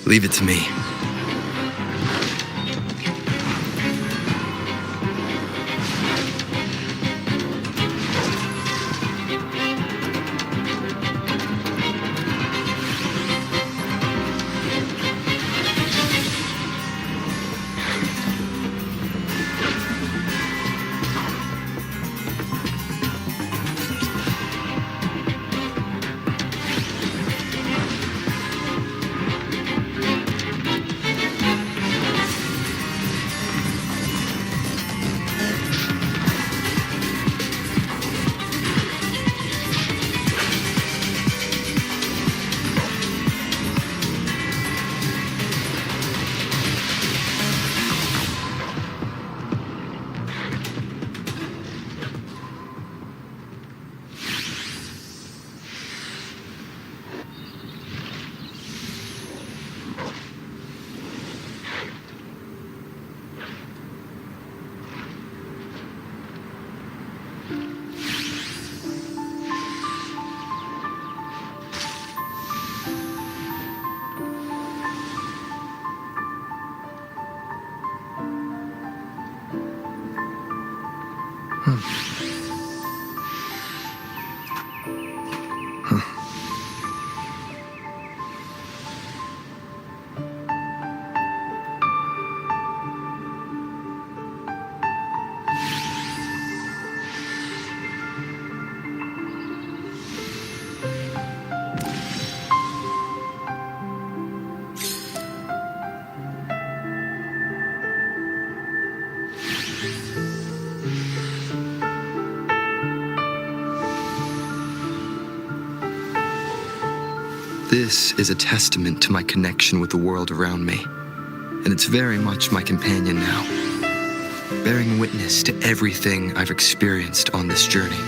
Leave it to me. This is a testament to my connection with the world around me, and it's very much my companion now, bearing witness to everything I've experienced on this journey.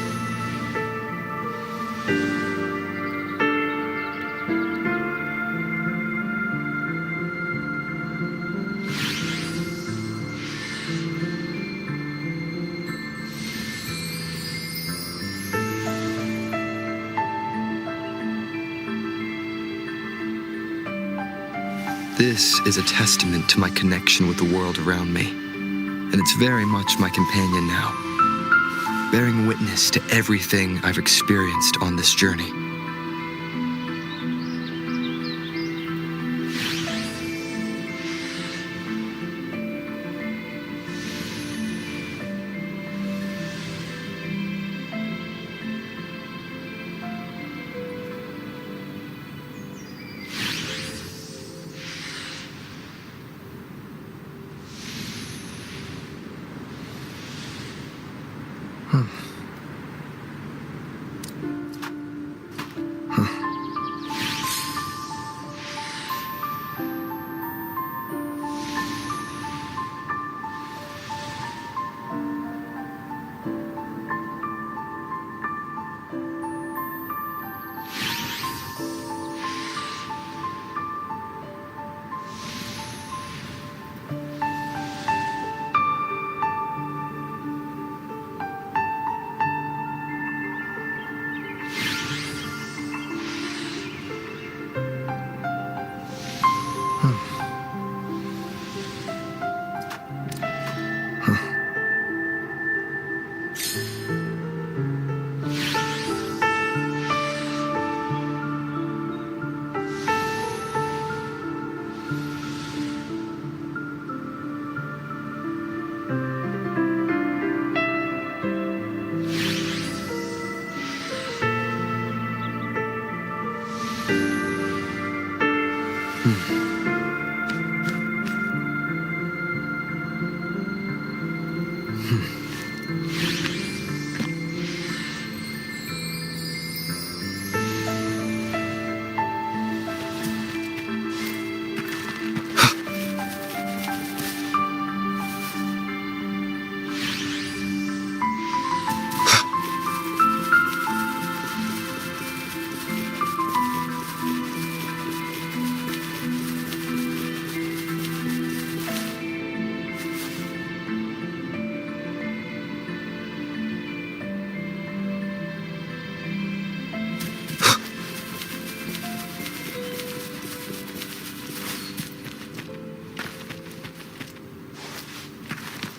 This is a testament to my connection with the world around me, and it's very much my companion now, bearing witness to everything I've experienced on this journey.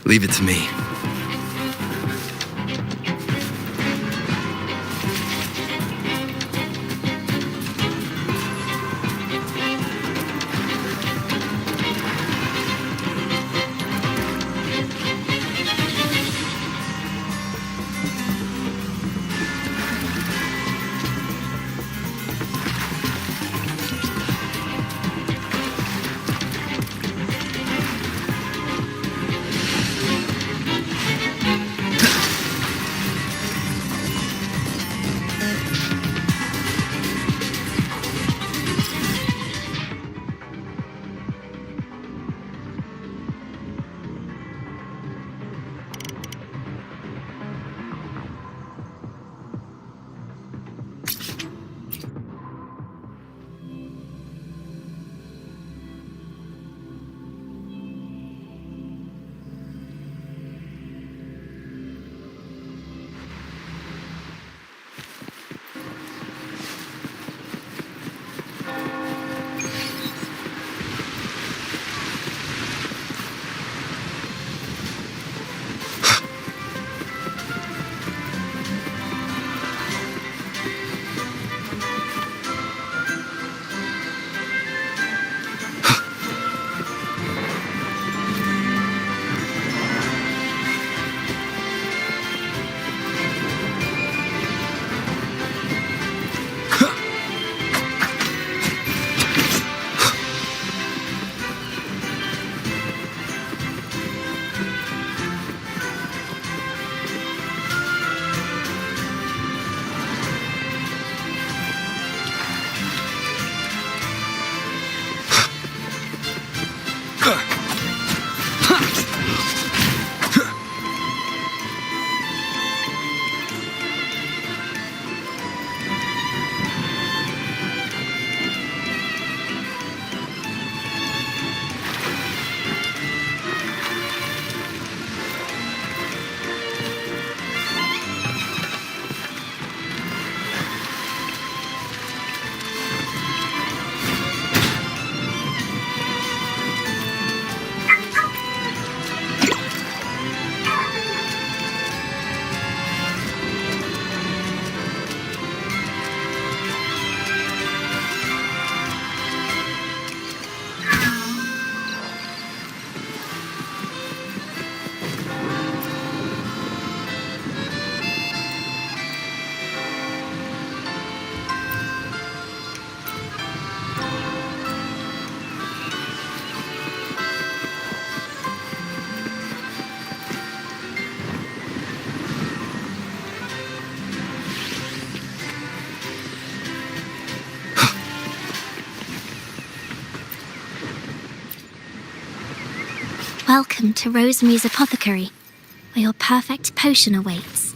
Leave it to me. Welcome to Rosemary's Apothecary, where your perfect potion awaits.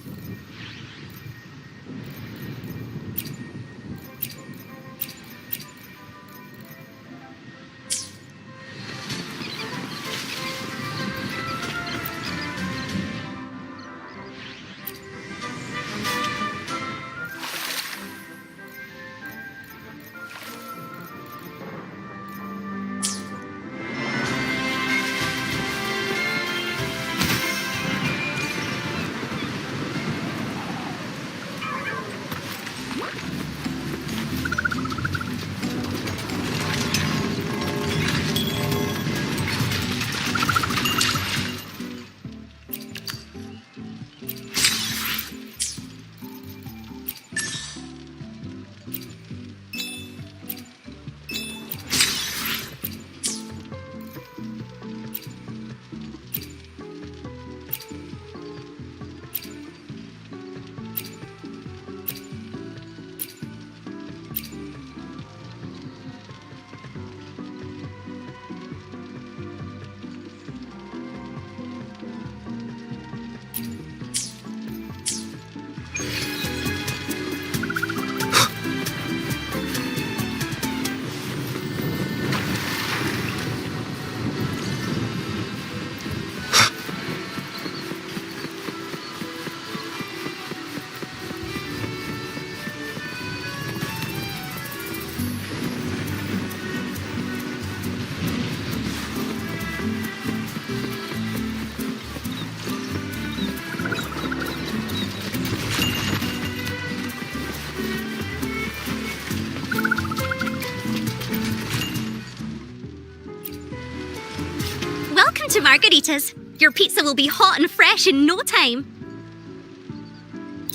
to Margarita's. Your pizza will be hot and fresh in no time.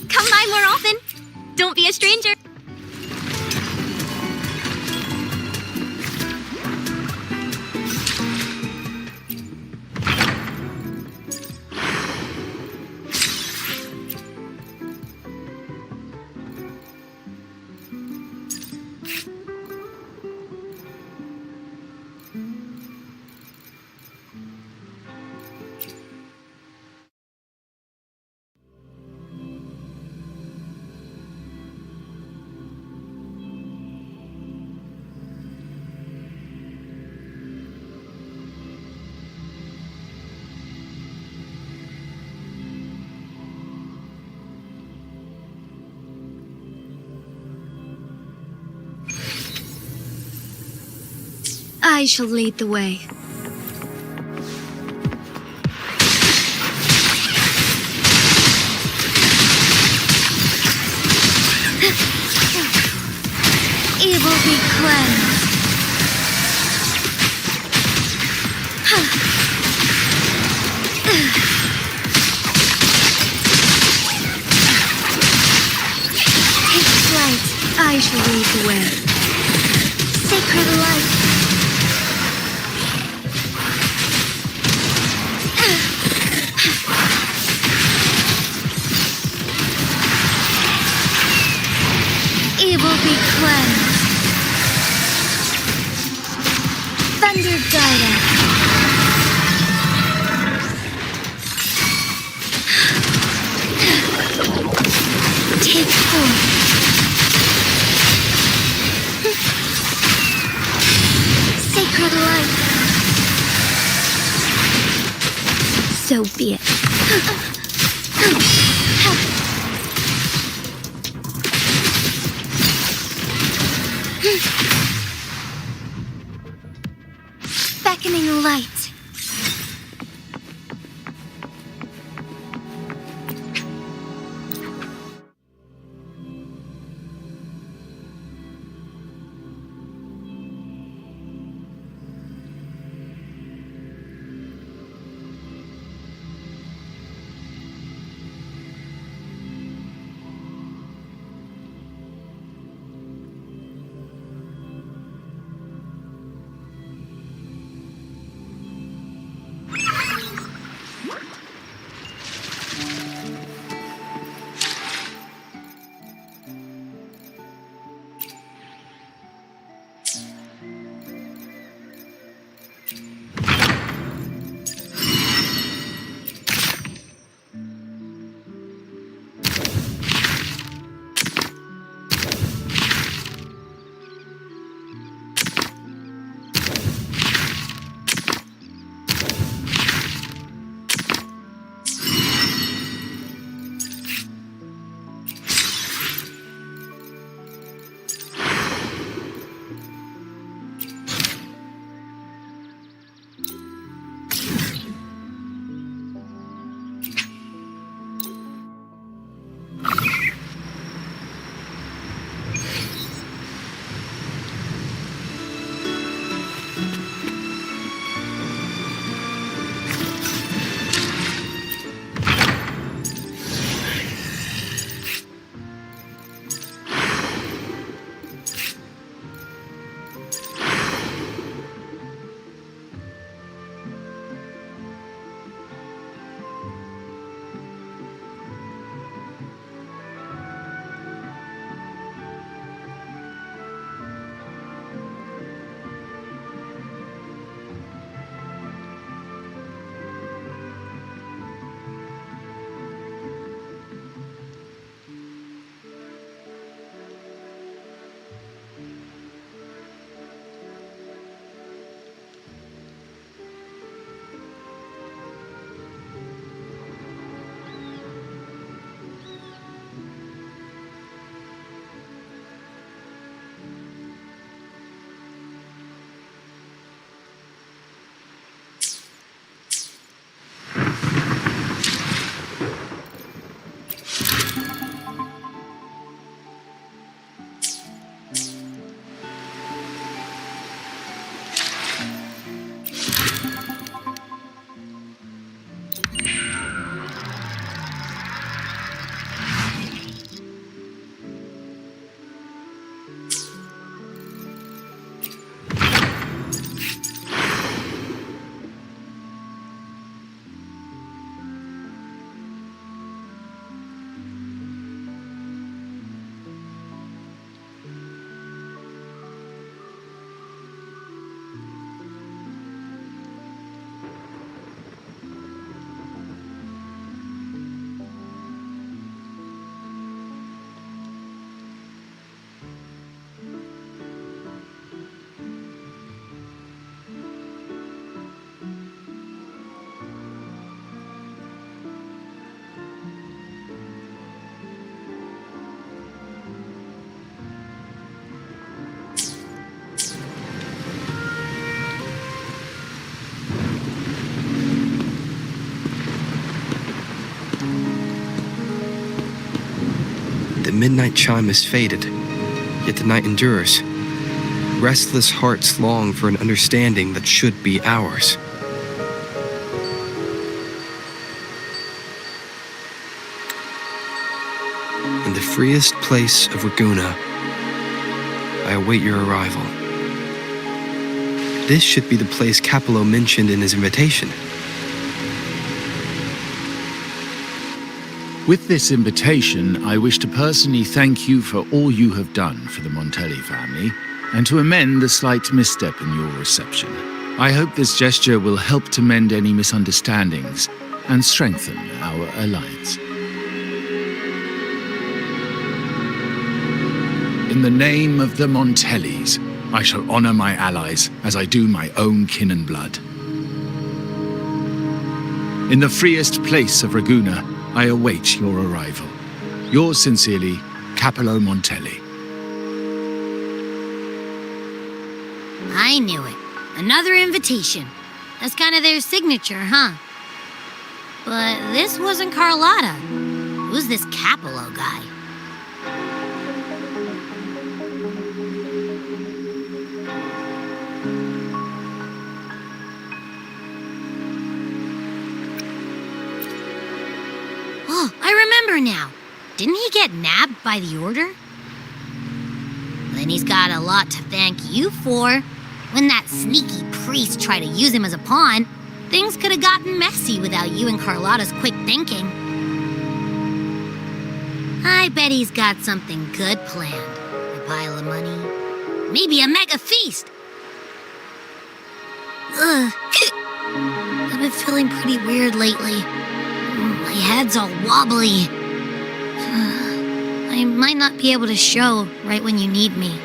Come by more often. Don't be a stranger. I shall lead the way. Evil be cleansed. Take flight. I shall lead the way. Sacred light. Evil be cleansed. Thunder guide us. Take forth. Sacred light. So be it. Beckoning light. midnight chime has faded, yet the night endures. Restless hearts long for an understanding that should be ours. In the freest place of Ragunna, I await your arrival. This should be the place Capello mentioned in his invitation. With this invitation, I wish to personally thank you for all you have done for the Montelli family, and to amend the slight misstep in your reception. I hope this gesture will help to mend any misunderstandings and strengthen our alliance. In the name of the Montellis, I shall honor my allies as I do my own kin and blood. In the freest place of Ragunna, I await your arrival. Yours sincerely, Capello Montelli. I knew it. Another invitation. That's kind of their signature, huh? But this wasn't Carlotta. Who's this Capello guy? Oh, I remember now. Didn't he get nabbed by the Order? Then he's got a lot to thank you for. When that sneaky priest tried to use him as a pawn, things could have gotten messy without you and Carlotta's quick thinking. I bet he's got something good planned. A pile of money. Maybe a mega feast. Ugh. I've been feeling pretty weird lately. My head's all wobbly. I might not be able to show right when you need me.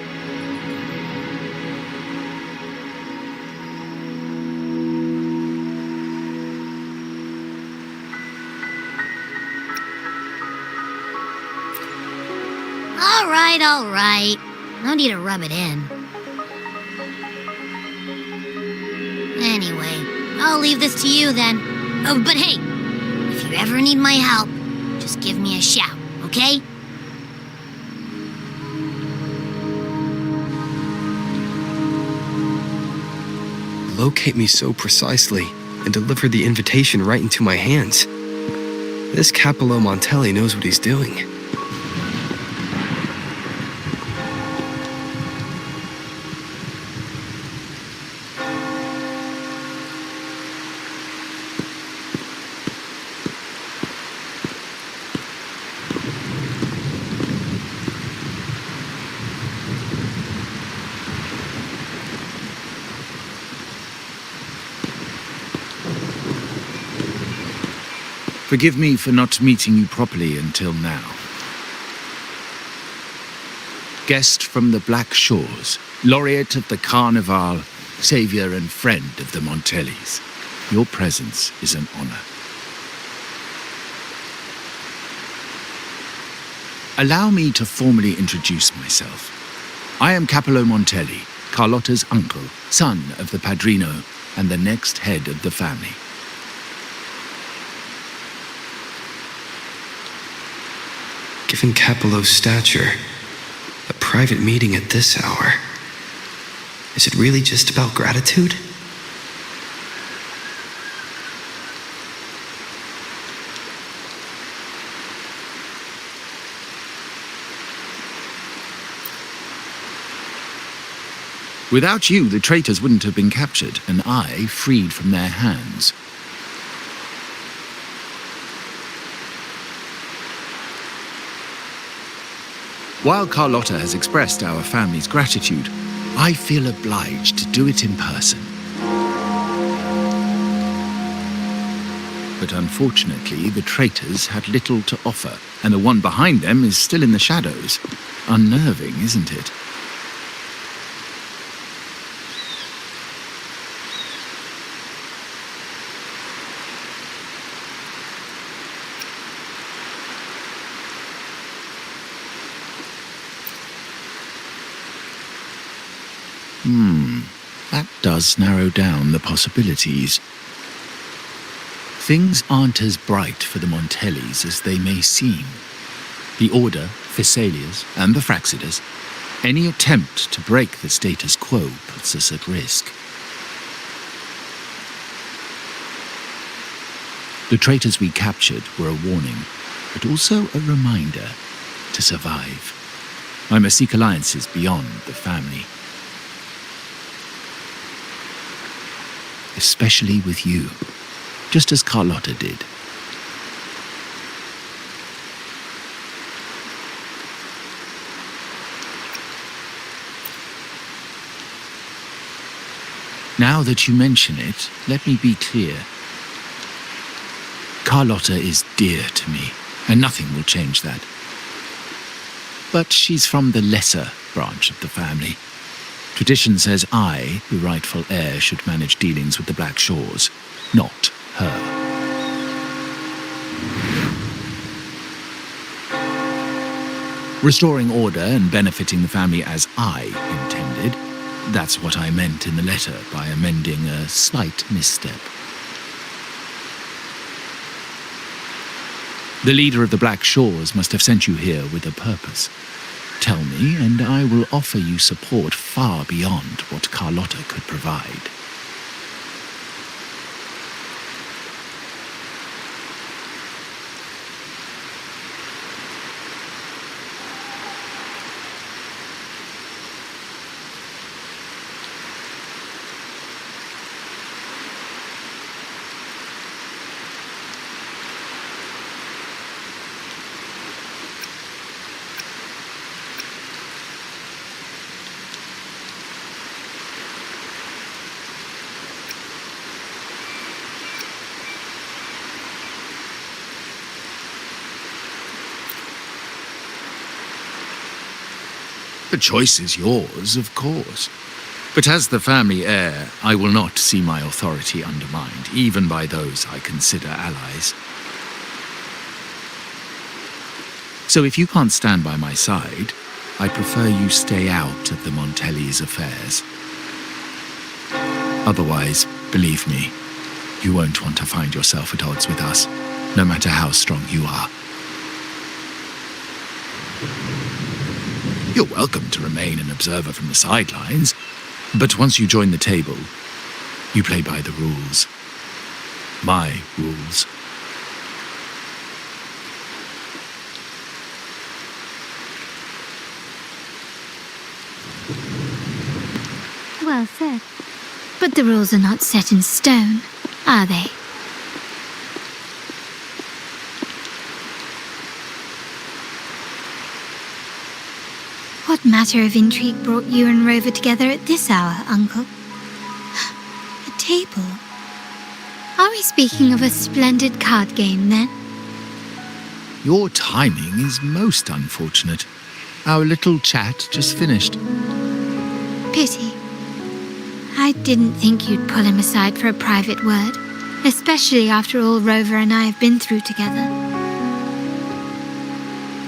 All right. No need to rub it in. Anyway, I'll leave this to you then. Oh, but hey, if you ever need my help, just give me a shout, okay? Locate me so precisely and deliver the invitation right into my hands. This Capello Montelli knows what he's doing. Forgive me for not meeting you properly until now. Guest from the Black Shores, laureate of the Carnival, savior and friend of the Montellis. Your presence is an honor. Allow me to formally introduce myself. I am Capello Montelli, Carlotta's uncle, son of the Padrino, and the next head of the family. Given Capello's stature, a private meeting at this hour. Is it really just about gratitude? Without you, the traitors wouldn't have been captured, and I freed from their hands. While Carlotta has expressed our family's gratitude, I feel obliged to do it in person. But unfortunately, the traitors had little to offer, and the one behind them is still in the shadows. Unnerving, isn't it? That does narrow down the possibilities. Things aren't as bright for the Montellis as they may seem. The Order, Thessalias, and the Fraxidas, any attempt to break the status quo puts us at risk. The traitors we captured were a warning, but also a reminder to survive. I must seek alliances beyond the family. Especially with you, just as Carlotta did. Now that you mention it, let me be clear. Carlotta is dear to me, and nothing will change that. But she's from the lesser branch of the family. Tradition says I, the rightful heir, should manage dealings with the Black Shores, not her. Restoring order and benefiting the family as I intended, that's what I meant in the letter by amending a slight misstep. The leader of the Black Shores must have sent you here with a purpose. Tell me, and I will offer you support far beyond what Carlotta could provide. The choice is yours, of course. But as the family heir, I will not see my authority undermined, even by those I consider allies. So if you can't stand by my side, I prefer you stay out of the Montelli's affairs. Otherwise, believe me, you won't want to find yourself at odds with us, no matter how strong you are. You're welcome to remain an observer from the sidelines, but once you join the table, you play by the rules. My rules. Well said. But the rules are not set in stone, are they? What matter of intrigue brought you and Rover together at this hour, Uncle? A table? Are we speaking of a splendid card game, then? Your timing is most unfortunate. Our little chat just finished. Pity. I didn't think you'd pull him aside for a private word, especially after all Rover and I have been through together.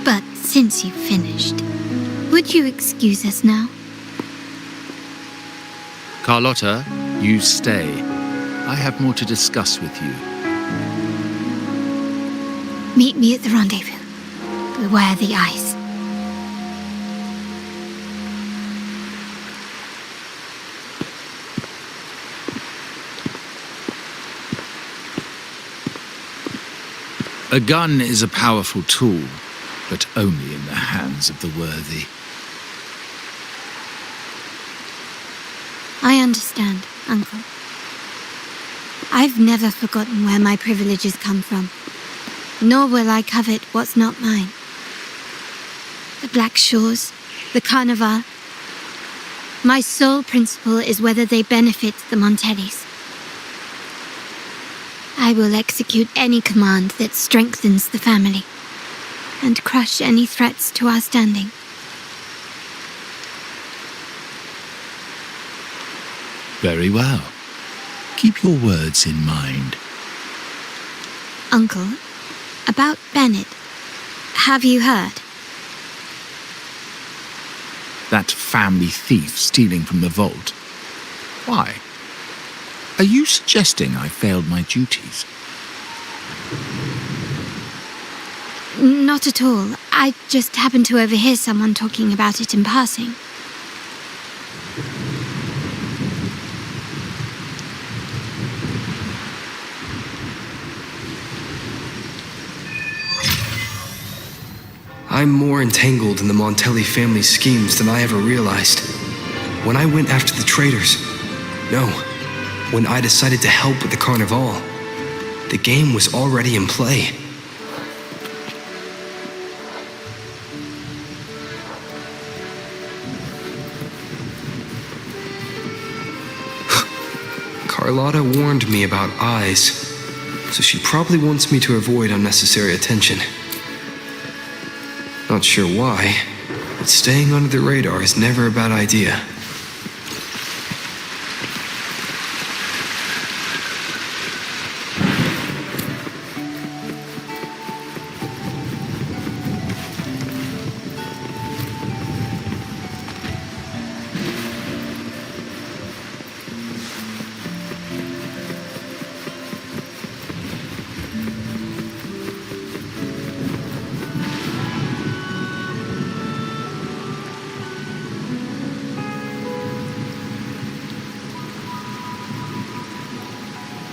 But since you've finished, would you excuse us now? Carlotta, you stay. I have more to discuss with you. Meet me at the rendezvous. Beware the ice. A gun is a powerful tool, but only in the hands of the worthy. I understand, Uncle. I've never forgotten where my privileges come from, nor will I covet what's not mine. The Black Shores, the Carnival. My sole principle is whether they benefit the Montellis. I will execute any command that strengthens the family, and crush any threats to our standing. Very well. Keep your words in mind. Uncle, about Bennett, have you heard? That family thief stealing from the vault. Why? Are you suggesting I failed my duties? Not at all. I just happened to overhear someone talking about it in passing. I'm more entangled in the Montelli family's schemes than I ever realized. When I went after the traitors, no, when I decided to help with the Carnival, the game was already in play. Carlotta warned me about eyes, so she probably wants me to avoid unnecessary attention. Not sure why, but staying under the radar is never a bad idea.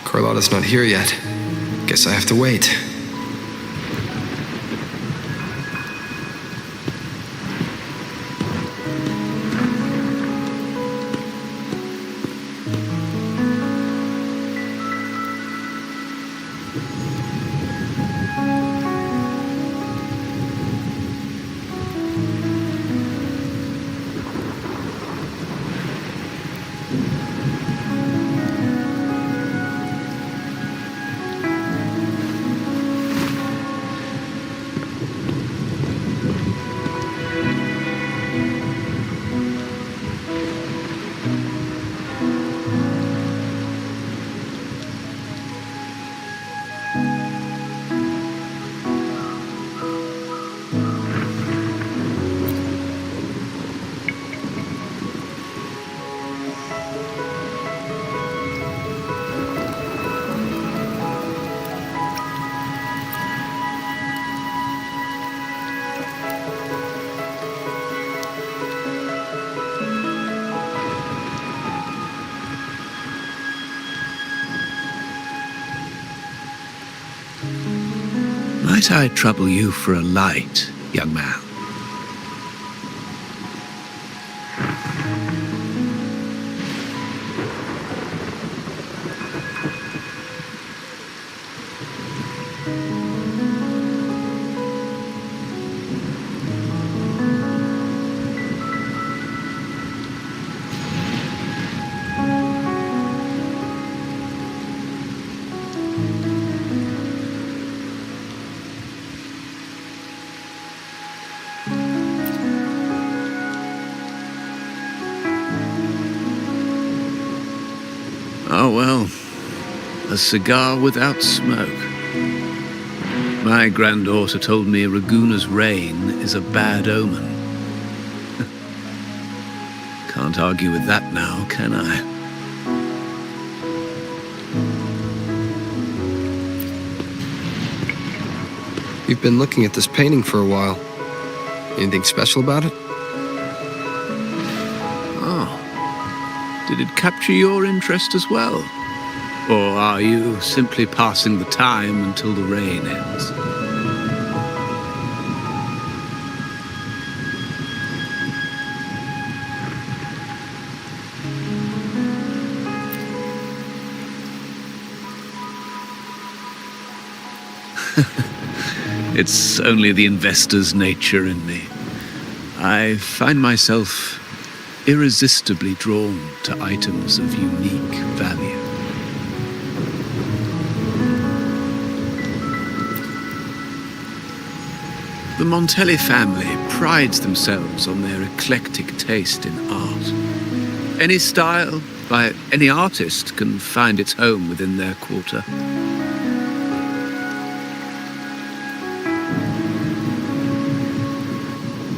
Carlotta's not here yet. Guess I have to wait. Might I trouble you for a light, young man? Oh, well, a cigar without smoke. My granddaughter told me Raguna's rain is a bad omen. Can't argue with that now, can I? You've been looking at this painting for a while. Anything special about it? Did it capture your interest as well? Or are you simply passing the time until the rain ends? It's only the investor's nature in me. I find myself irresistibly drawn to items of unique value. The Montelli family prides themselves on their eclectic taste in art. Any style by any artist can find its home within their quarter.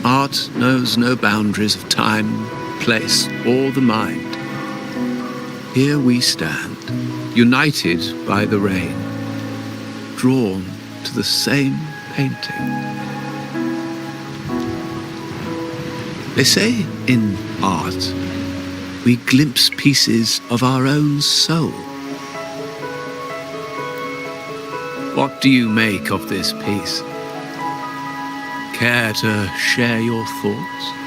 Art knows no boundaries of time, place, or the mind. Here we stand, united by the rain, drawn to the same painting. They say in art, we glimpse pieces of our own soul. What do you make of this piece? Care to share your thoughts?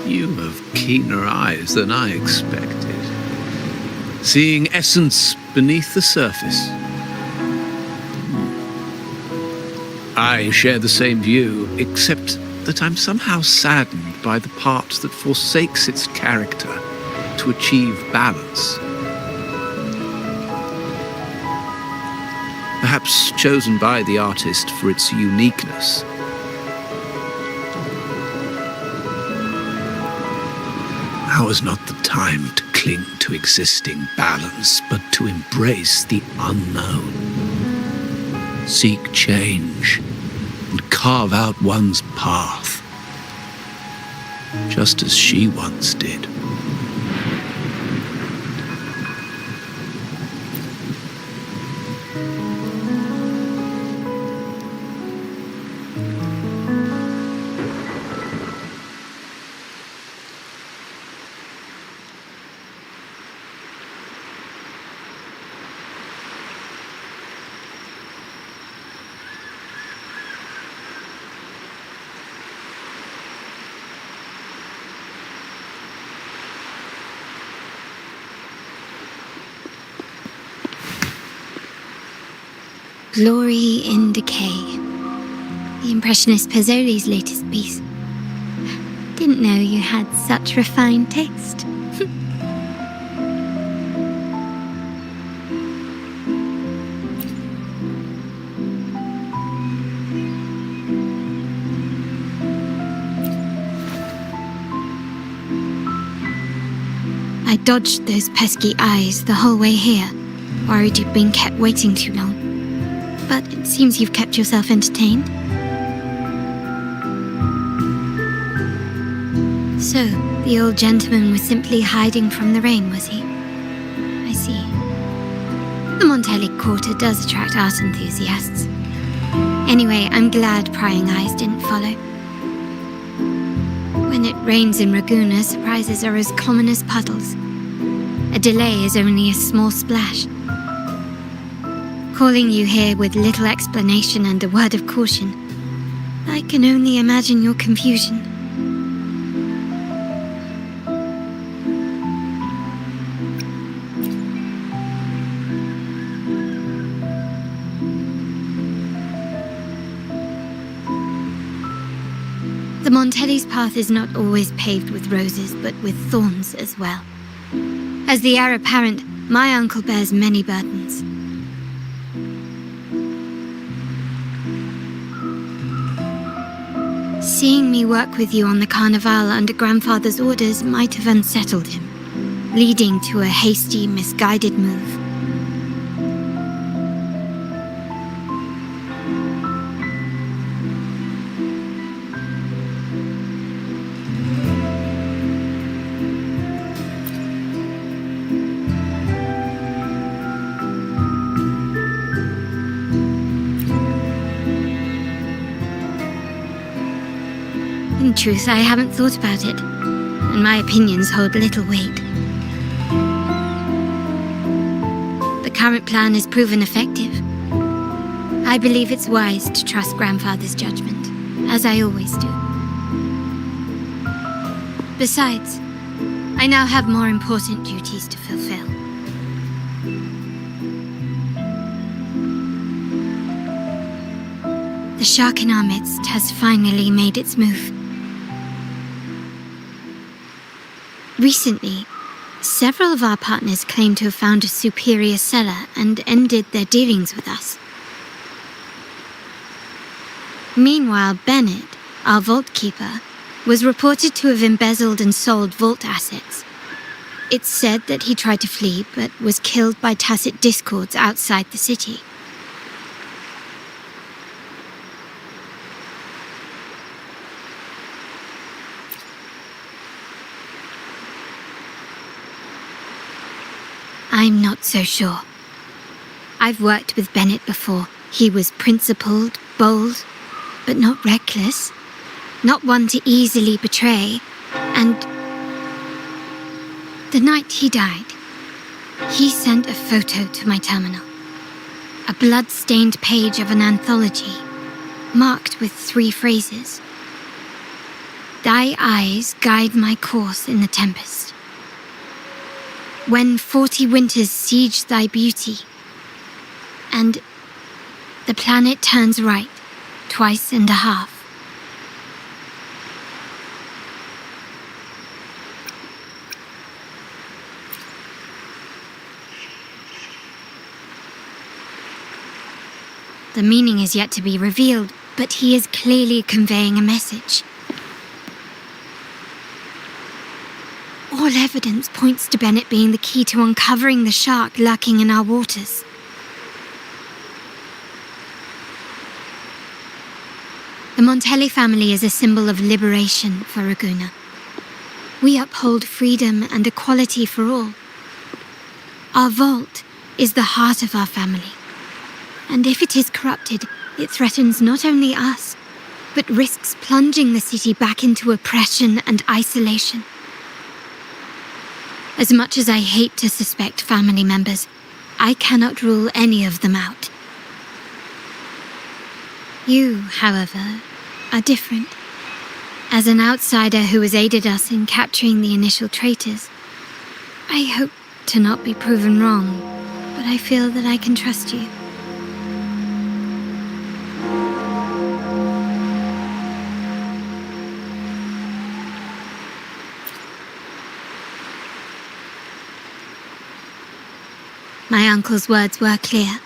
You have keener eyes than I expected. Seeing essence beneath the surface. I share the same view, except that I'm somehow saddened by the part that forsakes its character to achieve balance. Perhaps chosen by the artist for its uniqueness. Now is not the time to cling to existing balance, but to embrace the unknown. Seek change and carve out one's path, just as she once did. Glory in Decay. The Impressionist Pazzoli's latest piece. Didn't know you had such refined taste. I dodged those pesky eyes the whole way here, worried you'd been kept waiting too long. But it seems you've kept yourself entertained. So, the old gentleman was simply hiding from the rain, was he? I see. The Montelli Quarter does attract art enthusiasts. Anyway, I'm glad prying eyes didn't follow. When it rains in Ragusa, surprises are as common as puddles. A delay is only a small splash. Calling you here with little explanation and a word of caution, I can only imagine your confusion. The Montelli's path is not always paved with roses, but with thorns as well. As the heir apparent, my uncle bears many burdens. Seeing me work with you on the Carnival under grandfather's orders might have unsettled him, leading to a hasty, misguided move. In truth, I haven't thought about it, and my opinions hold little weight. The current plan has proven effective. I believe it's wise to trust grandfather's judgment, as I always do. Besides, I now have more important duties to fulfill. The shark in our midst has finally made its move. Recently, several of our partners claimed to have found a superior cellar and ended their dealings with us. Meanwhile, Bennett, our vault keeper, was reported to have embezzled and sold vault assets. It's said that he tried to flee, but was killed by tacit discords outside the city. I'm not so sure. I've worked with Bennett before. He was principled, bold, but not reckless. Not one to easily betray. And the night he died, he sent a photo to my terminal. A blood-stained page of an anthology, marked with 3 phrases. Thy eyes guide my course in the tempest. When 40 winters siege thy beauty, and the planet turns right, twice and a half. The meaning is yet to be revealed, but he is clearly conveying a message. All evidence points to Bennett being the key to uncovering the shark lurking in our waters. The Montelli family is a symbol of liberation for Ragusa. We uphold freedom and equality for all. Our vault is the heart of our family. And if it is corrupted, it threatens not only us, but risks plunging the city back into oppression and isolation. As much as I hate to suspect family members, I cannot rule any of them out. You, however, are different. As an outsider who has aided us in capturing the initial traitors, I hope to not be proven wrong, but I feel that I can trust you. My uncle's words were clear.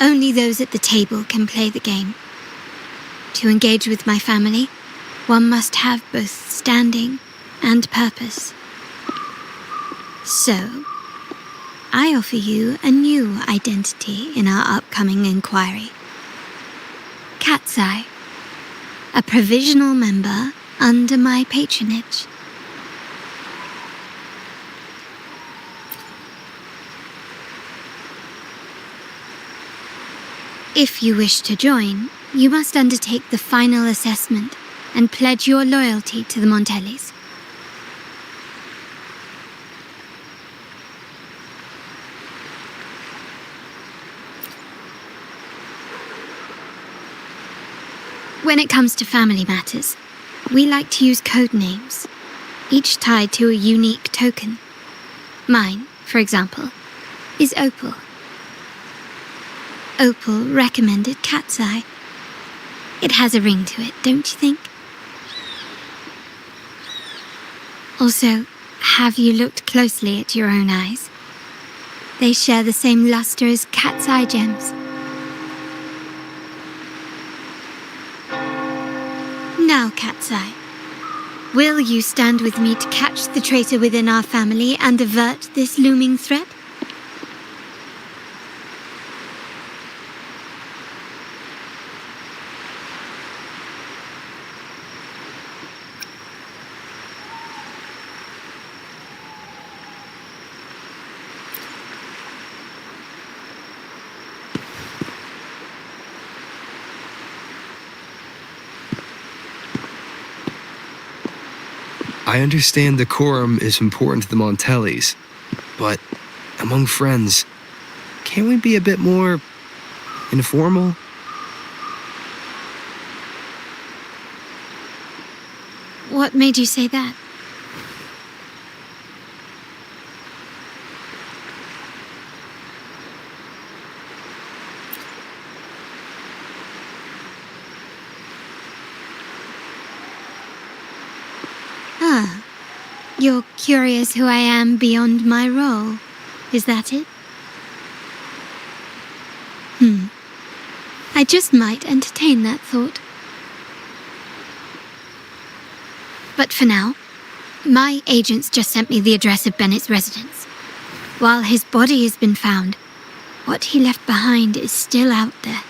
Only those at the table can play the game. To engage with my family, one must have both standing and purpose. So, I offer you a new identity in our upcoming inquiry. Cat's Eye, a provisional member under my patronage. If you wish to join, you must undertake the final assessment and pledge your loyalty to the Montellis. When it comes to family matters, we like to use code names, each tied to a unique token. Mine, for example, is Opal. Opal recommended Cat's Eye. It has a ring to it, don't you think? Also, have you looked closely at your own eyes? They share the same luster as Cat's Eye gems. Now, Cat's Eye, will you stand with me to catch the traitor within our family and avert this looming threat? I understand decorum is important to the Montellis, but among friends, can't we be a bit more informal? What made you say that? You're curious who I am beyond my role, is that it? I just might entertain that thought. But for now, my agents just sent me the address of Bennett's residence. While his body has been found, what he left behind is still out there.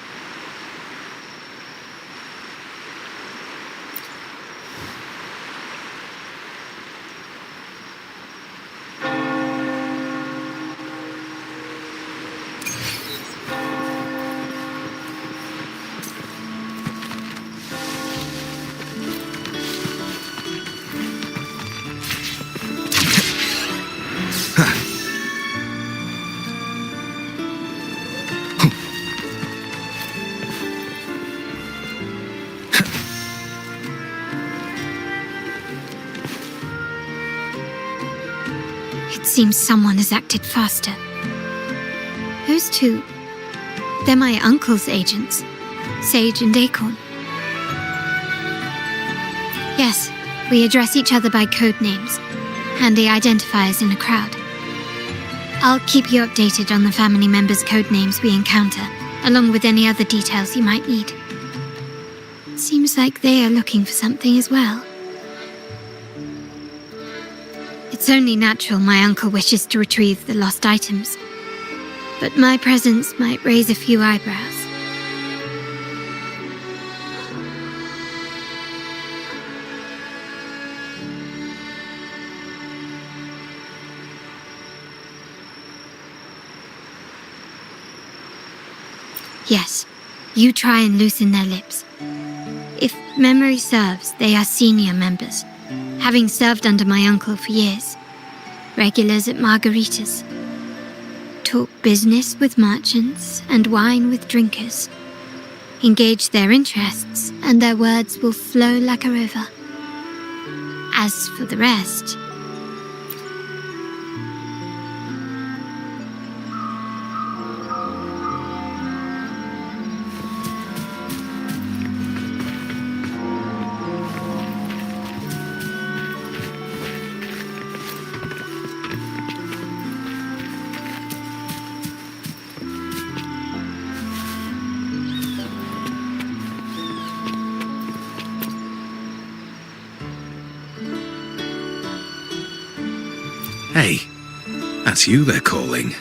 It seems someone has acted faster. Who's two? They're my uncle's agents, Sage and Acorn. Yes, we address each other by code names, handy identifiers in a crowd. I'll keep you updated on the family members' code names we encounter, along with any other details you might need. Seems like they are looking for something as well. It's only natural my uncle wishes to retrieve the lost items, but my presence might raise a few eyebrows. Yes, you try and loosen their lips. If memory serves, they are senior members, having served under my uncle for years. Regulars at margaritas. Talk business with merchants and wine with drinkers. Engage their interests and their words will flow like a river. As for the rest... Hey, that's you they're calling.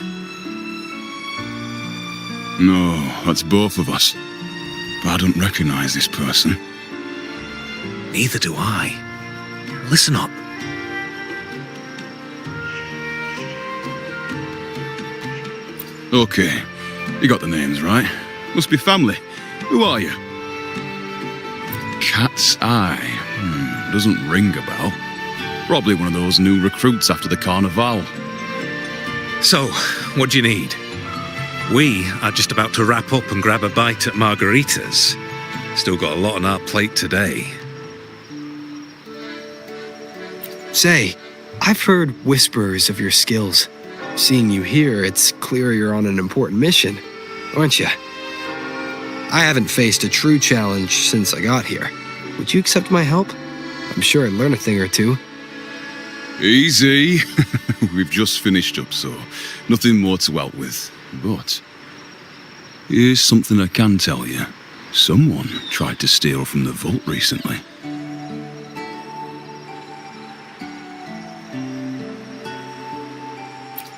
No, that's both of us. But I don't recognize this person. Neither do I. Listen up. Okay, you got the names right. Must be family. Who are you? Cat's Eye. Doesn't ring a bell. Probably one of those new recruits after the Carnival. So, what do you need? We are just about to wrap up and grab a bite at margaritas. Still got a lot on our plate today. Say, I've heard whispers of your skills. Seeing you here, it's clear you're on an important mission, aren't you? I haven't faced a true challenge since I got here. Would you accept my help? I'm sure I'd learn a thing or two. Easy. We've just finished up, so nothing more to help with. But here's something I can tell you. Someone tried to steal from the vault recently.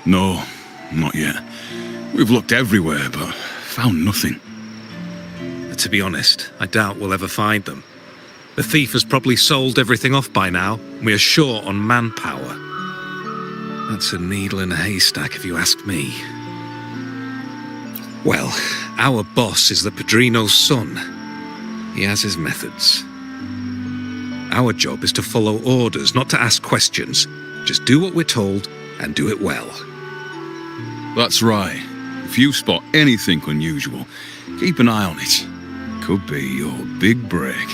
No, not yet. We've looked everywhere, but found nothing. To be honest, I doubt we'll ever find them. The thief has probably sold everything off by now. We are short on manpower. That's a needle in a haystack, if you ask me. Well, our boss is the Padrino's son. He has his methods. Our job is to follow orders, not to ask questions. Just do what we're told and do it well. That's right. If you spot anything unusual, keep an eye on it. Could be your big break.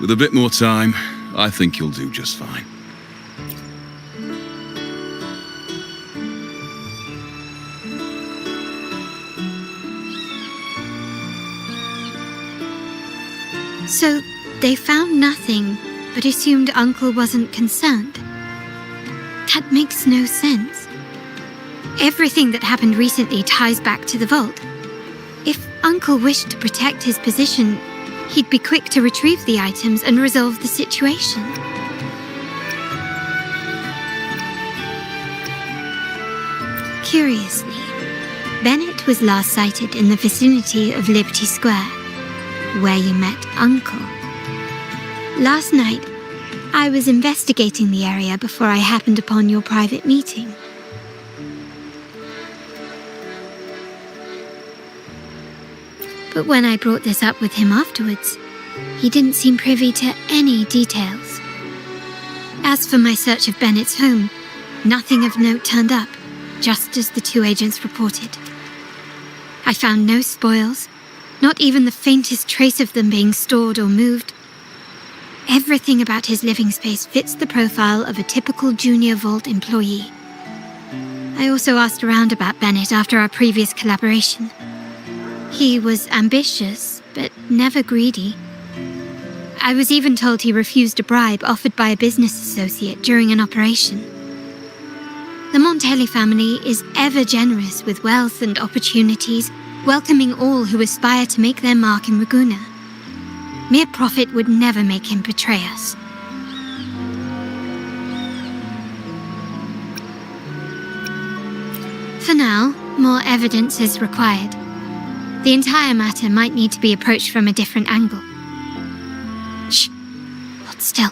With a bit more time, I think you'll do just fine. So, they found nothing, but assumed Uncle wasn't concerned. That makes no sense. Everything that happened recently ties back to the vault. If Uncle wished to protect his position, he'd be quick to retrieve the items and resolve the situation. Curiously, Bennett was last sighted in the vicinity of Liberty Square, where you met Uncle. Last night, I was investigating the area before I happened upon your private meeting. But when I brought this up with him afterwards, he didn't seem privy to any details. As for my search of Bennett's home, nothing of note turned up, just as the two agents reported. I found no spoils, not even the faintest trace of them being stored or moved. Everything about his living space fits the profile of a typical junior vault employee. I also asked around about Bennett after our previous collaboration. He was ambitious, but never greedy. I was even told he refused a bribe offered by a business associate during an operation. The Montelli family is ever generous with wealth and opportunities, welcoming all who aspire to make their mark in Ragusa. Mere profit would never make him betray us. For now, more evidence is required. The entire matter might need to be approached from a different angle. Shh! Hold still.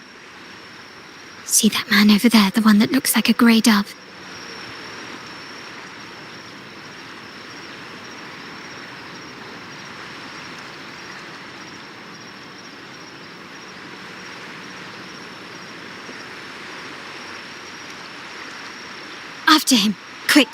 See that man over there, the one that looks like a grey dove? After him, quick!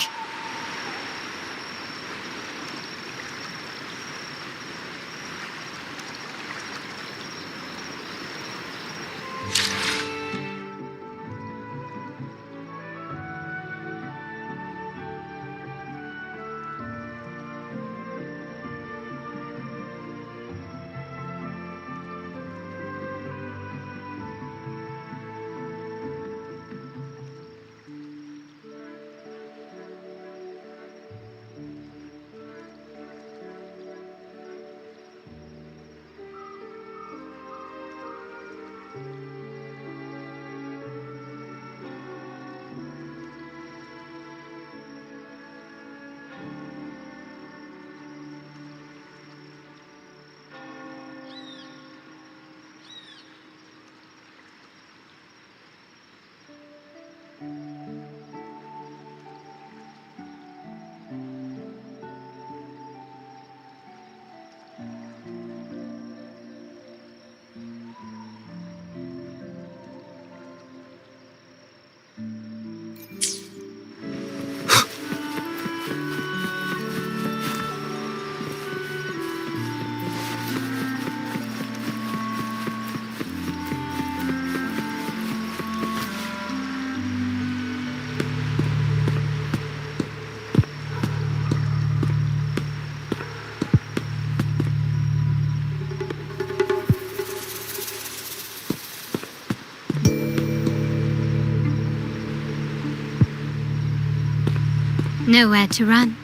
Nowhere to run.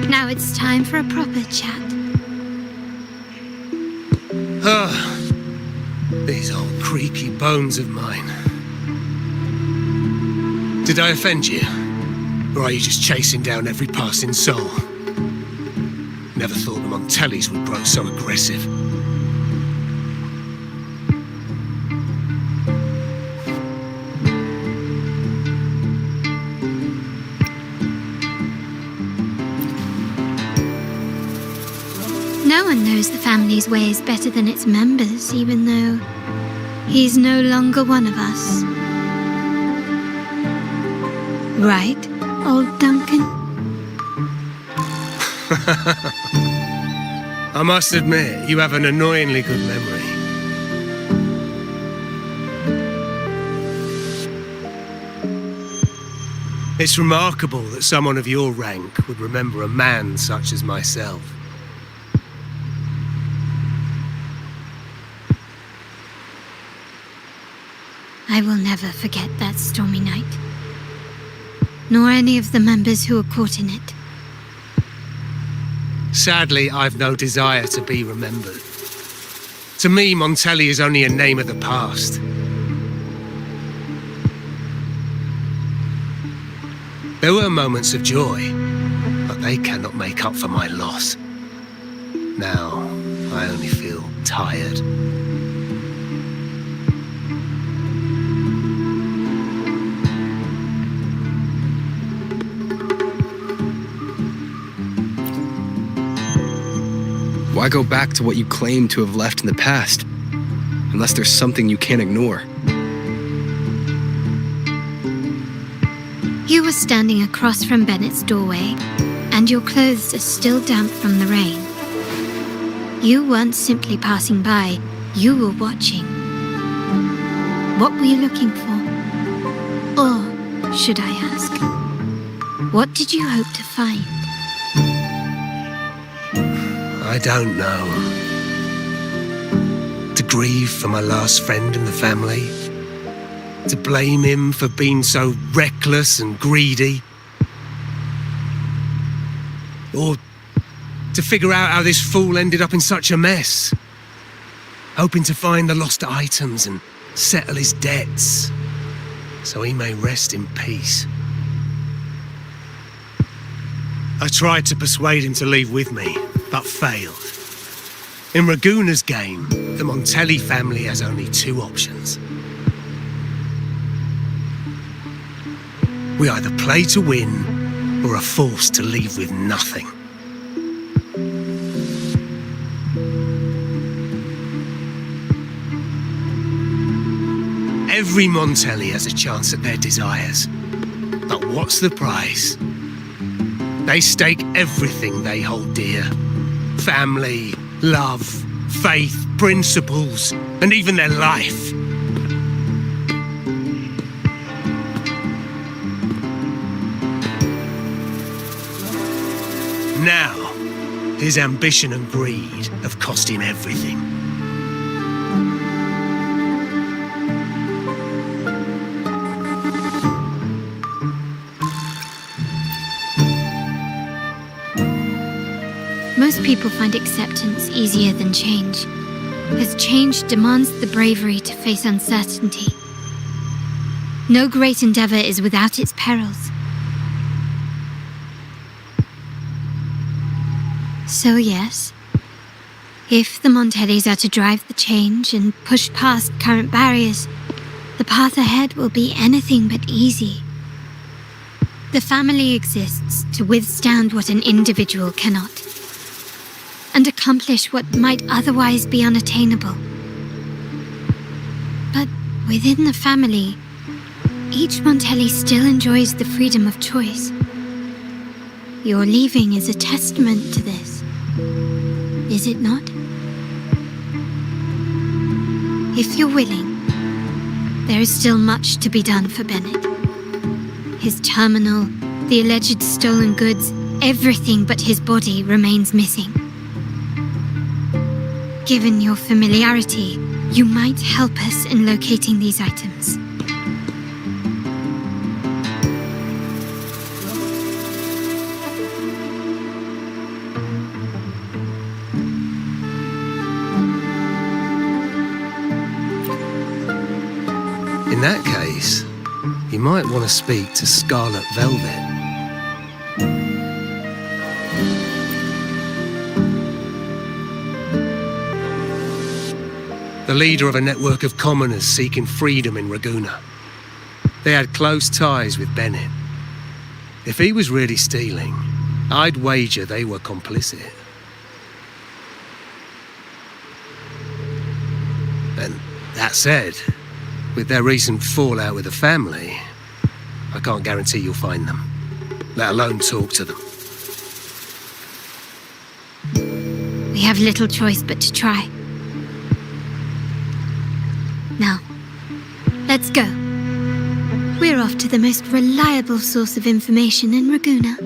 Now it's time for a proper chat. These old creaky bones of mine. Did I offend you? Or are you just chasing down every passing soul? Never thought the Montellis would grow so aggressive. No one knows the family's ways better than its members, even though he's no longer one of us. Right, old Duncan? I must admit, you have an annoyingly good memory. It's remarkable that someone of your rank would remember a man such as myself. I will never forget that stormy night. Nor any of the members who were caught in it. Sadly, I've no desire to be remembered. To me, Montelli is only a name of the past. There were moments of joy, but they cannot make up for my loss. Now, I only feel tired. Why go back to what you claim to have left in the past, unless there's something you can't ignore? You were standing across from Bennett's doorway, and your clothes are still damp from the rain. You weren't simply passing by, you were watching. What were you looking for? Or, should I ask, what did you hope to find? I don't know. To grieve for my last friend in the family? To blame him for being so reckless and greedy? Or to figure out how this fool ended up in such a mess? Hoping to find the lost items and settle his debts, so he may rest in peace. I tried to persuade him to leave with me, but failed. In Raguna's game, the Montelli family has only two options. We either play to win, or are forced to leave with nothing. Every Montelli has a chance at their desires. But what's the price? They stake everything they hold dear. Family, love, faith, principles, and even their life. Now, his ambition and greed have cost him everything. Most people find acceptance easier than change, as change demands the bravery to face uncertainty. No great endeavor is without its perils. So yes, if the Montellis are to drive the change and push past current barriers, the path ahead will be anything but easy. The family exists to withstand what an individual cannot, and accomplish what might otherwise be unattainable. But within the family, each Montelli still enjoys the freedom of choice. Your leaving is a testament to this, is it not? If you're willing, there is still much to be done for Bennett. His terminal, the alleged stolen goods, everything but his body remains missing. Given your familiarity, you might help us in locating these items. In that case, you might want to speak to Scarlet Velvet. The leader of a network of commoners seeking freedom in Raguna. They had close ties with Bennett. If he was really stealing, I'd wager they were complicit. And that said, with their recent fallout with the family, I can't guarantee you'll find them, let alone talk to them. We have little choice but to try. Now, let's go. We're off to the most reliable source of information in Raguna.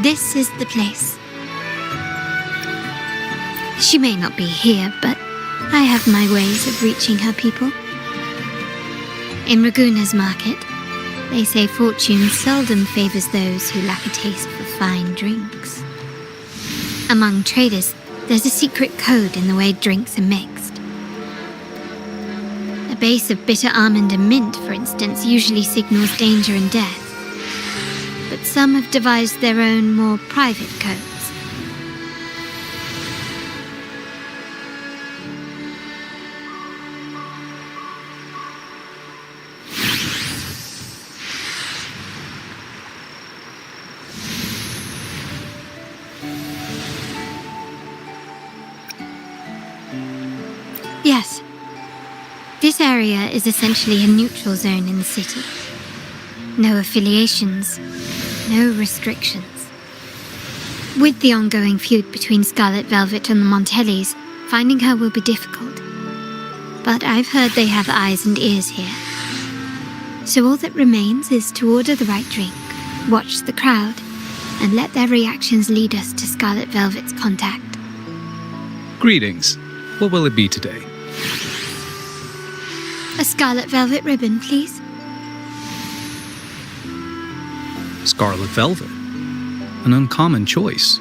This is the place. She may not be here, but I have my ways of reaching her people. In Raguna's market, they say fortune seldom favors those who lack a taste for fine drinks. Among traders, there's a secret code in the way drinks are mixed. A base of bitter almond and mint, for instance, usually signals danger and death. But some have devised their own, more private codes. Yes. This area is essentially a neutral zone in the city. No affiliations, no restrictions. With the ongoing feud between Scarlet Velvet and the Montellis, finding her will be difficult. But I've heard they have eyes and ears here. So all that remains is to order the right drink, watch the crowd, and let their reactions lead us to Scarlet Velvet's contact. Greetings. What will it be today? A Scarlet Velvet ribbon, please. Scarlet Velvet. An uncommon choice.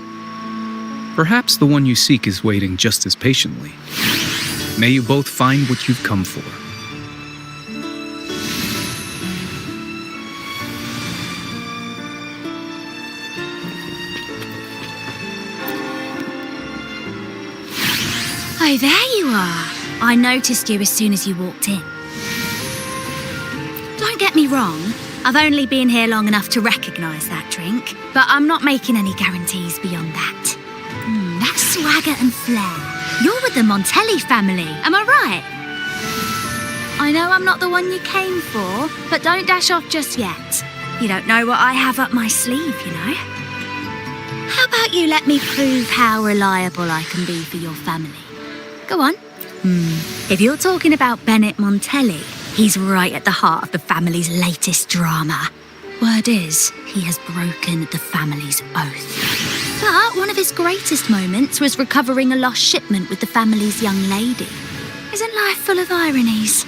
Perhaps the one you seek is waiting just as patiently. May you both find what you've come for. Oh, there you are. I noticed you as soon as you walked in. Don't get me wrong, I've only been here long enough to recognise that drink, but I'm not making any guarantees beyond that. That swagger and flair. You're with the Montelli family, am I right? I know I'm not the one you came for, but don't dash off just yet. You don't know what I have up my sleeve, you know. How about you let me prove how reliable I can be for your family? Go on. If you're talking about Bennett Montelli, he's right at the heart of the family's latest drama. Word is, he has broken the family's oath. But one of his greatest moments was recovering a lost shipment with the family's young lady. Isn't life full of ironies?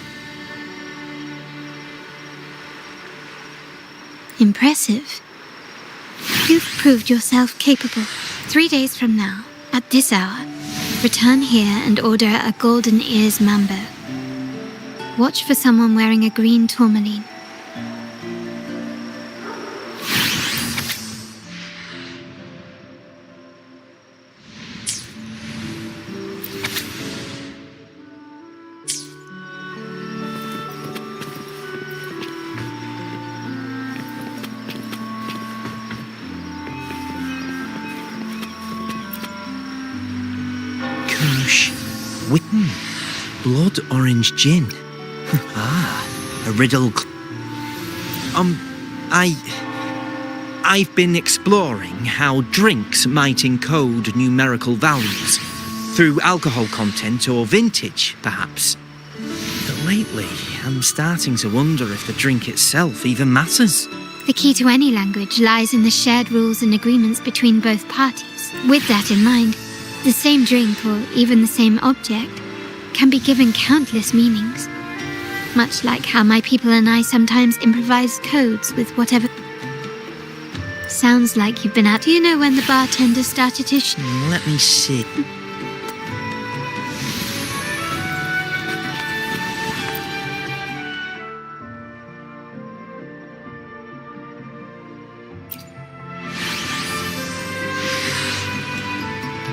Impressive. You've proved yourself capable. 3 days from now, at this hour, return here and order a golden ears mambo. Watch for someone wearing a green tourmaline. Witten, blood orange gin. A riddle. I've been exploring how drinks might encode numerical values through alcohol content or vintage, perhaps. But lately, I'm starting to wonder if the drink itself even matters. The key to any language lies in the shared rules and agreements between both parties. With that in mind, the same drink, or even the same object, can be given countless meanings. Much like how my people and I sometimes improvise codes with whatever... Sounds like you've been out. Do you know when the bartender started his... Let me see.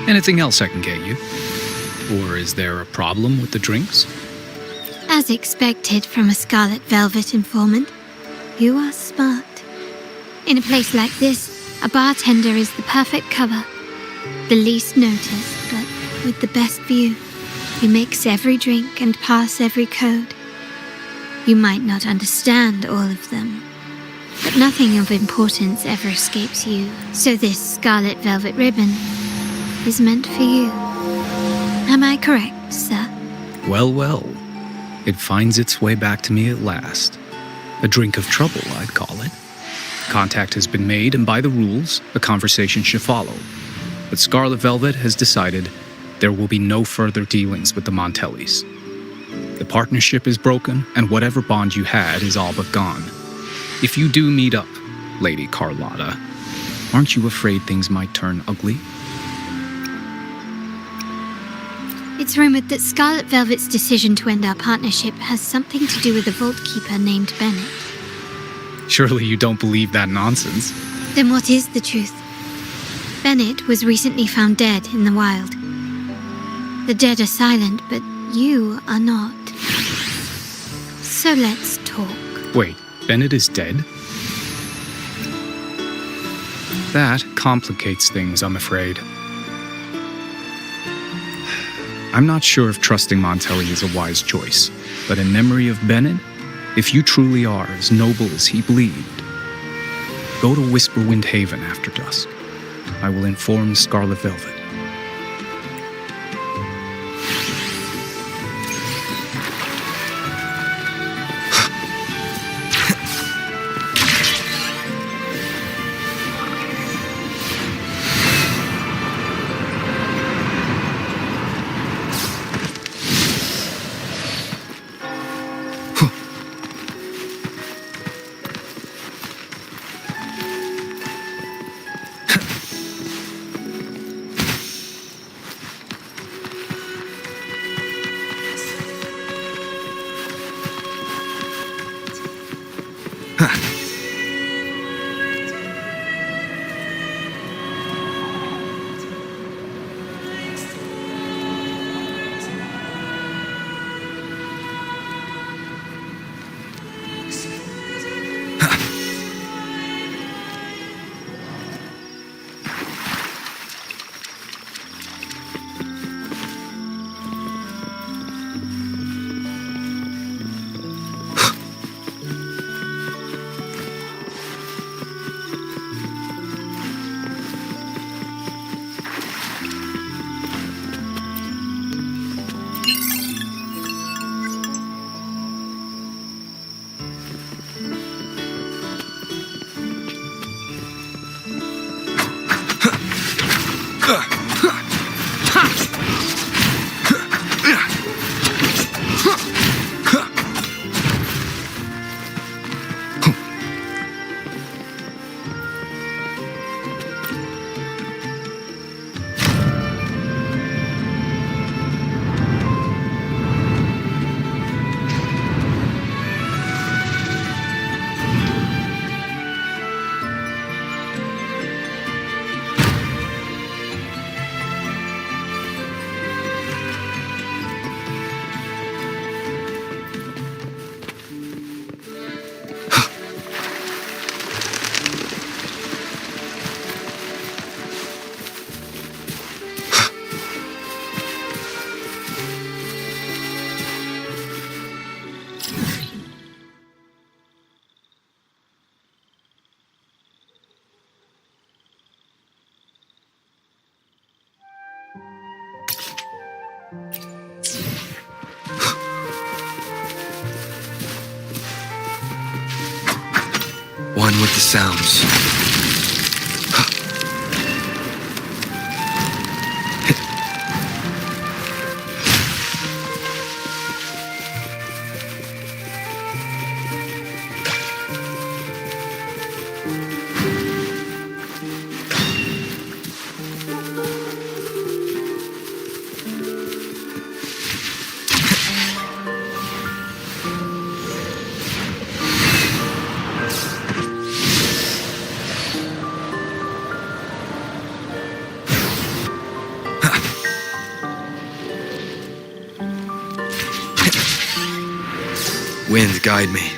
Anything else I can get you? Or is there a problem with the drinks? As expected from a Scarlet Velvet informant, you are smart. In a place like this, a bartender is the perfect cover. The least noticed, but with the best view. He makes every drink and pass every code. You might not understand all of them, but nothing of importance ever escapes you. So this Scarlet Velvet ribbon is meant for you. Am I correct, sir? Well, well. It finds its way back to me at last. A drink of trouble, I'd call it. Contact has been made, and by the rules, a conversation should follow. But Scarlet Velvet has decided there will be no further dealings with the Montellis. The partnership is broken, and whatever bond you had is all but gone. If you do meet up, Lady Carlotta, aren't you afraid things might turn ugly? It's rumored that Scarlet Velvet's decision to end our partnership has something to do with a vault keeper named Bennett. Surely you don't believe that nonsense. Then what is the truth? Bennett was recently found dead in the wild. The dead are silent, but you are not. So let's talk. Wait, Bennett is dead? That complicates things, I'm afraid. I'm not sure if trusting Montelli is a wise choice, but in memory of Bennett, if you truly are as noble as he believed, go to Whisperwind Haven after dusk. I will inform Scarlet Velvet. One with the sounds. Wind, guide me.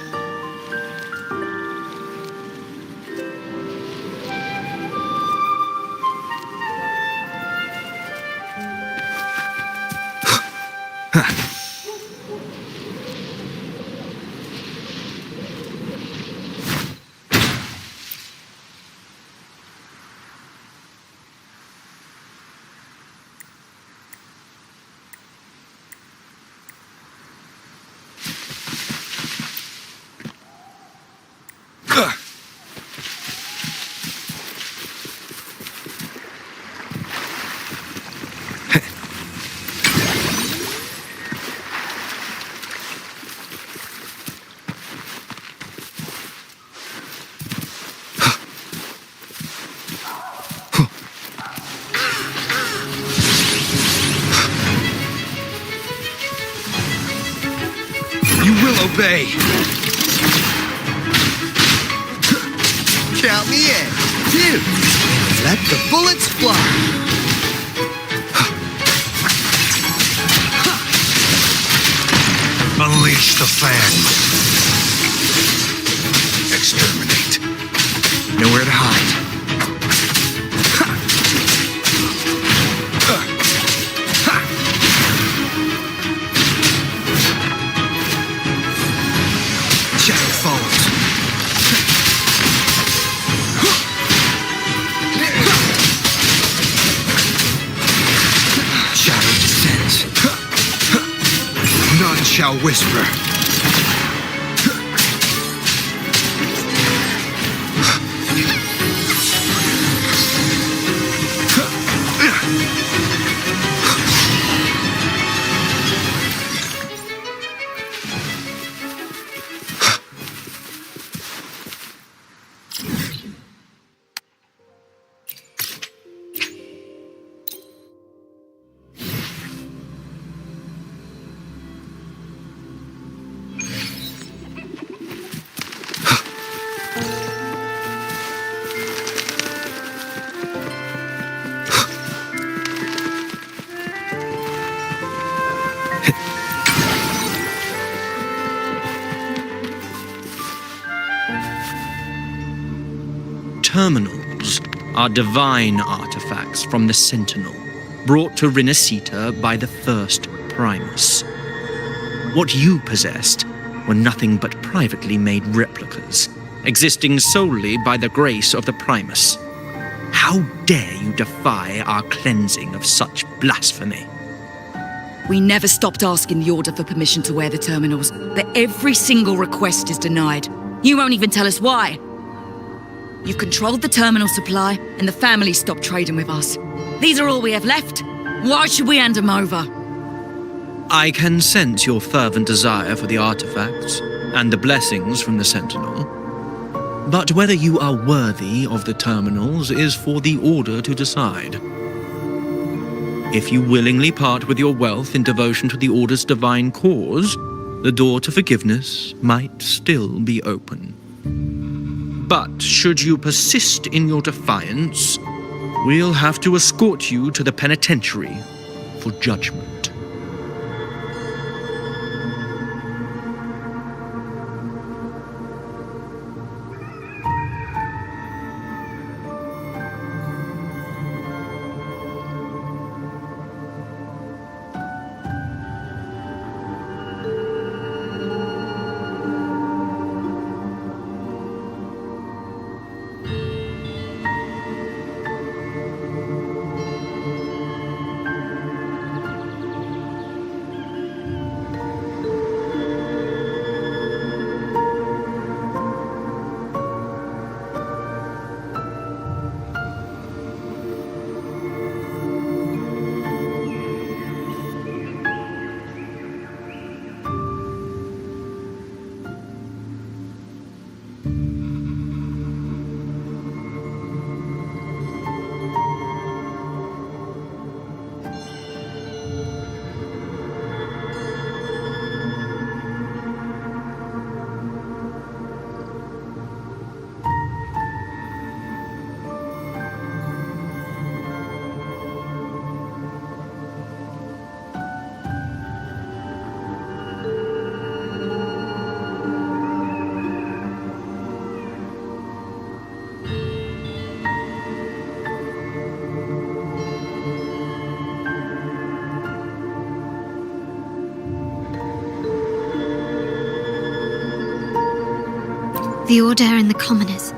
be. Count me in. 2. Let the bullets fly. Unleash the fangs. Exterminate. Nowhere to hide. Shadow falls. Shadow descends. None shall whisper. Terminals are divine artifacts from the Sentinel, brought to Rinascita by the first Primus. What you possessed were nothing but privately made replicas, existing solely by the grace of the Primus. How dare you defy our cleansing of such blasphemy? We never stopped asking the Order for permission to wear the terminals, but every single request is denied. You won't even tell us why. You've controlled the terminal supply, and the family stopped trading with us. These are all we have left. Why should we hand them over? I can sense your fervent desire for the artifacts and the blessings from the Sentinel. But whether you are worthy of the terminals is for the Order to decide. If you willingly part with your wealth in devotion to the Order's divine cause, the door to forgiveness might still be open. But should you persist in your defiance, we'll have to escort you to the penitentiary for judgment. The Order and the commoners.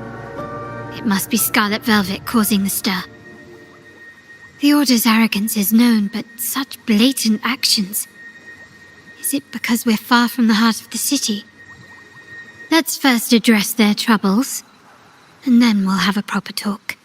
It must be Scarlet Velvet causing the stir. The Order's arrogance is known, but such blatant actions. Is it because we're far from the heart of the city? Let's first address their troubles, and then we'll have a proper talk.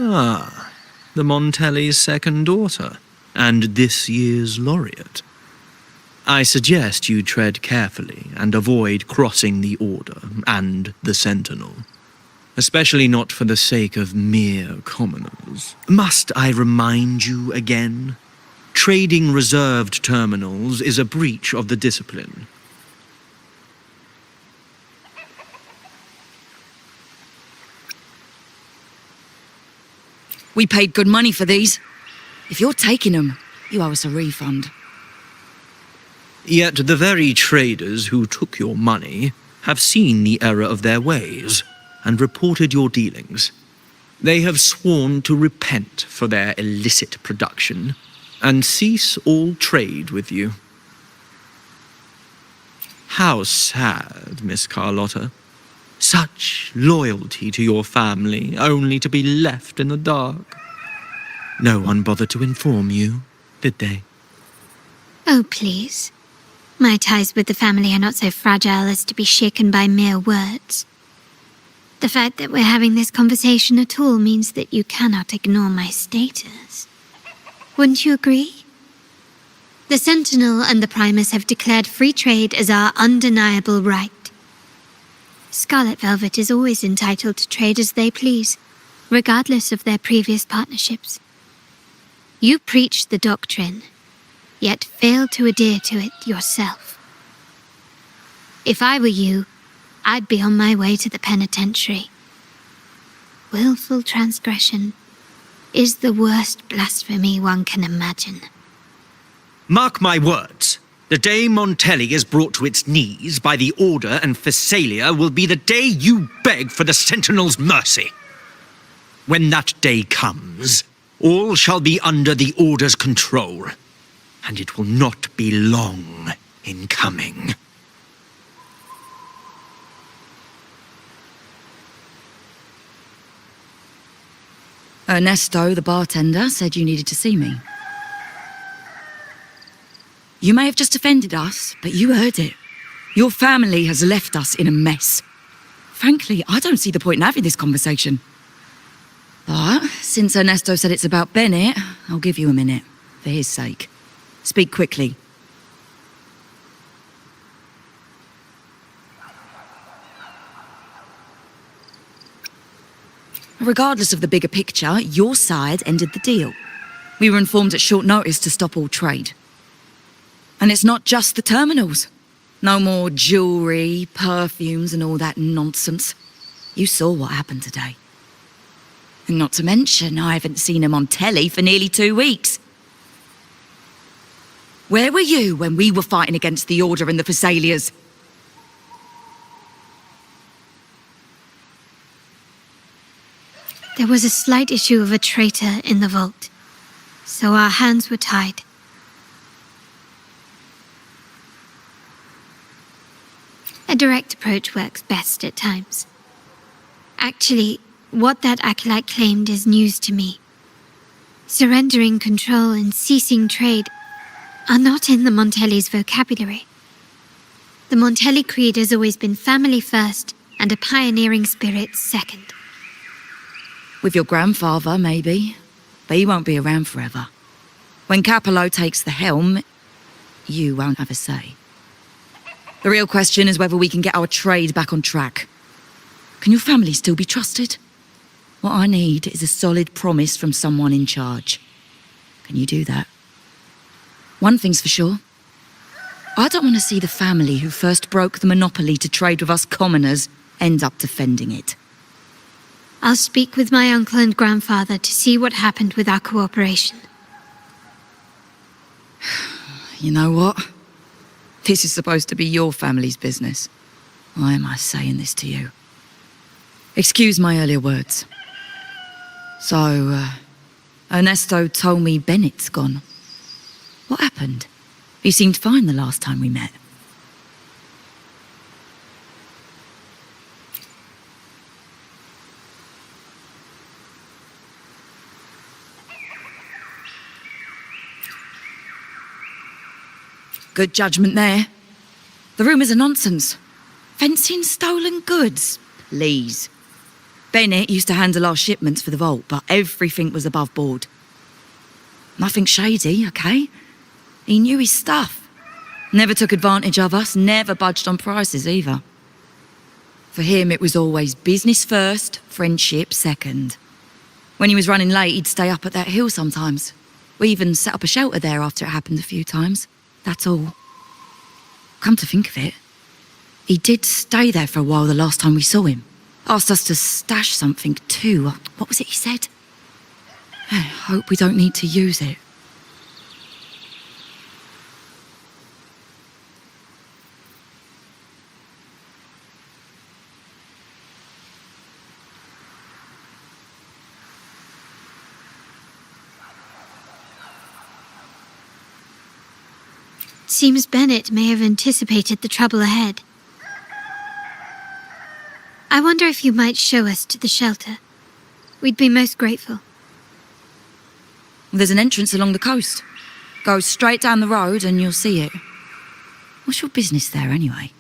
Ah, the Montelli's second daughter, and this year's laureate. I suggest you tread carefully and avoid crossing the Order and the Sentinel. Especially not for the sake of mere commoners. Must I remind you again? Trading reserved terminals is a breach of the discipline. We paid good money for these. If you're taking them, you owe us a refund. Yet the very traders who took your money have seen the error of their ways and reported your dealings. They have sworn to repent for their illicit production and cease all trade with you. How sad, Miss Carlotta. Such loyalty to your family, only to be left in the dark. No one bothered to inform you, did they? Oh, please. My ties with the family are not so fragile as to be shaken by mere words. The fact that we're having this conversation at all means that you cannot ignore my status. Wouldn't you agree? The Sentinel and the Primus have declared free trade as our undeniable right. Scarlet Velvet is always entitled to trade as they please, regardless of their previous partnerships. You preach the doctrine, yet fail to adhere to it yourself. If I were you, I'd be on my way to the penitentiary. Willful transgression is the worst blasphemy one can imagine. Mark my words. The day Montelli is brought to its knees by the Order and Phasalia will be the day you beg for the Sentinel's mercy. When that day comes, all shall be under the Order's control, and it will not be long in coming. Ernesto, the bartender, said you needed to see me. You may have just offended us, but you heard it. Your family has left us in a mess. Frankly, I don't see the point in having this conversation. But since Ernesto said it's about Bennett, I'll give you a minute, for his sake. Speak quickly. Regardless of the bigger picture, your side ended the deal. We were informed at short notice to stop all trade. And it's not just the terminals. No more jewelry, perfumes, and all that nonsense. You saw what happened today. And not to mention, I haven't seen him on telly for nearly 2 weeks. Where were you when we were fighting against the Order and the Phasalias? There was a slight issue of a traitor in the vault, so our hands were tied. A direct approach works best at times. Actually, what that acolyte claimed is news to me. Surrendering control and ceasing trade are not in the Montelli's vocabulary. The Montelli creed has always been family first and a pioneering spirit second. With your grandfather, maybe. But he won't be around forever. When Capello takes the helm, you won't have a say. The real question is whether we can get our trade back on track. Can your family still be trusted? What I need is a solid promise from someone in charge. Can you do that? One thing's for sure. I don't want to see the family who first broke the monopoly to trade with us commoners end up defending it. I'll speak with my uncle and grandfather to see what happened with our cooperation. You know what? This is supposed to be your family's business. Why am I saying this to you? Excuse my earlier words. So, Ernesto told me Bennett's gone. What happened? He seemed fine the last time we met. Good judgment there. The rumours are nonsense. Fencing stolen goods, please. Bennett used to handle our shipments for the vault, but everything was above board. Nothing shady, okay? He knew his stuff. Never took advantage of us, never budged on prices either. For him, it was always business first, friendship second. When he was running late, he'd stay up at that hill sometimes. We even set up a shelter there after it happened a few times. That's all. Come to think of it, he did stay there for a while the last time we saw him. Asked us to stash something too. What was it he said? I hope we don't need to use it. Seems Bennett may have anticipated the trouble ahead. I wonder if you might show us to the shelter. We'd be most grateful. There's an entrance along the coast. Go straight down the road and you'll see it. What's your business there anyway?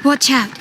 Watch out.